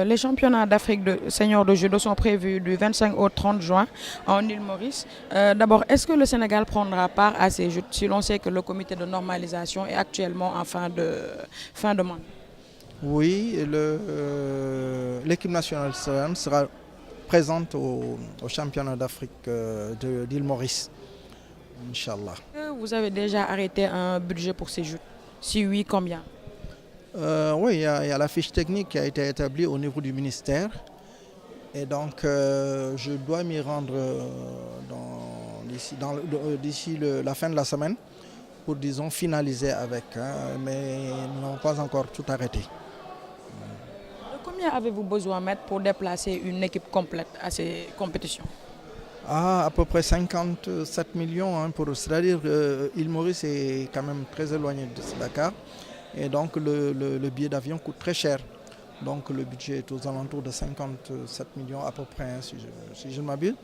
Les championnats d'Afrique de seniors de judo sont prévus du 25 au 30 juin en île Maurice. D'abord, est-ce que le Sénégal prendra part à ces Jeux si l'on sait que le comité de normalisation est actuellement en fin de mandat? Oui, l'équipe nationale sera présente au championnat d'Afrique d'île Maurice, Inch'Allah. Est-ce que vous avez déjà arrêté un budget pour ces Jeux? Si oui, combien? Oui, il y a la fiche technique qui a été établie au niveau du ministère. Et donc, je dois m'y rendre d'ici la fin de la semaine pour, disons, finaliser avec. Mais nous n'avons pas encore tout arrêté. De combien avez-vous besoin, maître, pour déplacer une équipe complète à ces compétitions? À peu près 57 millions. C'est-à-dire île Maurice est quand même très éloigné de Dakar. Et donc le billet d'avion coûte très cher. Donc le budget est aux alentours de 57 millions à peu près, si je ne m'abuse,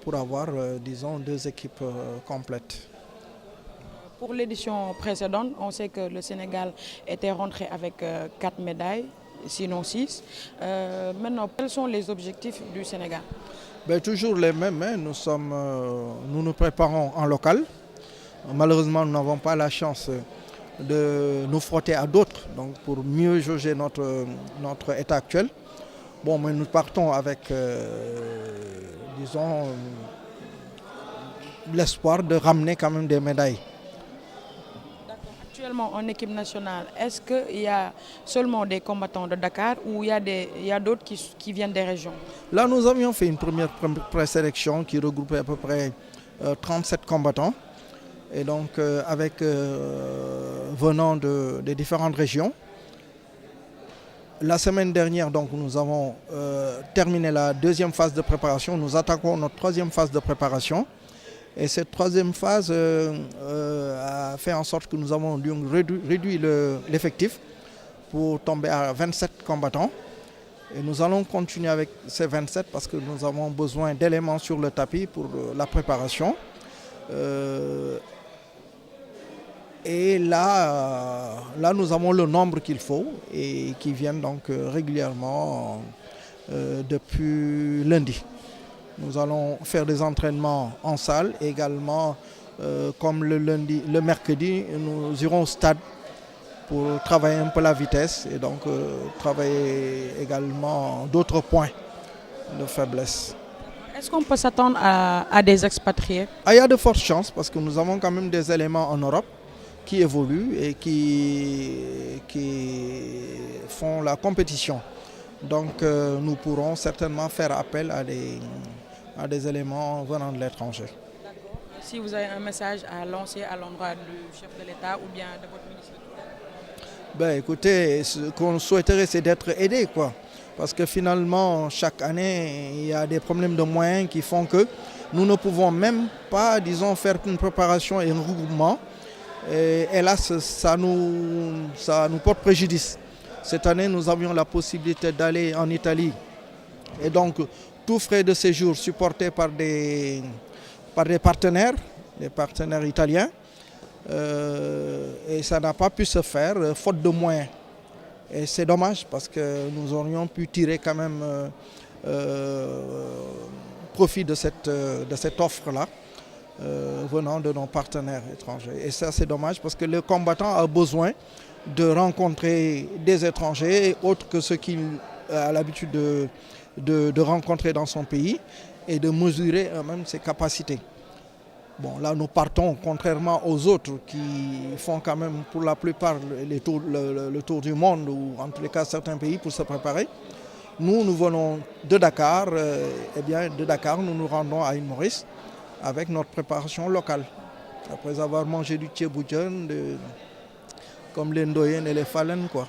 pour avoir, disons, deux équipes complètes. Pour l'édition précédente, on sait que le Sénégal était rentré avec 4 médailles, sinon 6. Maintenant, quels sont les objectifs du Sénégal? Toujours les mêmes. Nous nous préparons en local. Malheureusement, nous n'avons pas la chance de nous frotter à d'autres, donc pour mieux jauger notre état actuel. Bon, mais nous partons avec, disons, l'espoir de ramener quand même des médailles. Actuellement, en équipe nationale, est-ce qu'il y a seulement des combattants de Dakar ou il y a d'autres qui viennent des régions? Là, nous avions fait une première présélection qui regroupait à peu près 37 combattants. Et donc, venant des différentes régions. La semaine dernière, donc, nous avons terminé la deuxième phase de préparation. Nous attaquons notre troisième phase de préparation. Et cette troisième phase a fait en sorte que nous avons réduit l'effectif pour tomber à 27 combattants. Et nous allons continuer avec ces 27 parce que nous avons besoin d'éléments sur le tapis pour la préparation. Et là, nous avons le nombre qu'il faut et qui viennent donc régulièrement depuis lundi. Nous allons faire des entraînements en salle également, comme le mercredi, nous irons au stade pour travailler un peu la vitesse et donc travailler également d'autres points de faiblesse. Est-ce qu'on peut s'attendre à des expatriés? Il y a de fortes chances parce que nous avons quand même des éléments en Europe qui évoluent et qui font la compétition. Donc nous pourrons certainement faire appel à des éléments venant de l'étranger. Si vous avez un message à lancer à l'endroit du chef de l'État ou bien de votre ministre? Écoutez, ce qu'on souhaiterait, c'est d'être aidé, quoi. Parce que finalement, chaque année, il y a des problèmes de moyens qui font que nous ne pouvons même pas, disons, faire une préparation et un regroupement. Et hélas, ça nous porte préjudice. Cette année, nous avions la possibilité d'aller en Italie. Et donc, tous frais de séjour supportés par des partenaires italiens. Et ça n'a pas pu se faire, faute de moyens. Et c'est dommage parce que nous aurions pu tirer quand même profit de cette offre-là. Venant de nos partenaires étrangers. Et ça, c'est dommage parce que le combattant a besoin de rencontrer des étrangers autres que ceux qu'il a l'habitude de rencontrer dans son pays et de mesurer eux-mêmes ses capacités. Bon, là, nous partons, contrairement aux autres qui font quand même pour la plupart le tour du monde ou en tous les cas certains pays pour se préparer. Nous venons de Dakar. Et bien, de Dakar, nous nous rendons à île Maurice avec notre préparation locale. Après avoir mangé du tchéboudian, comme les Ndoyen et les Falen, quoi.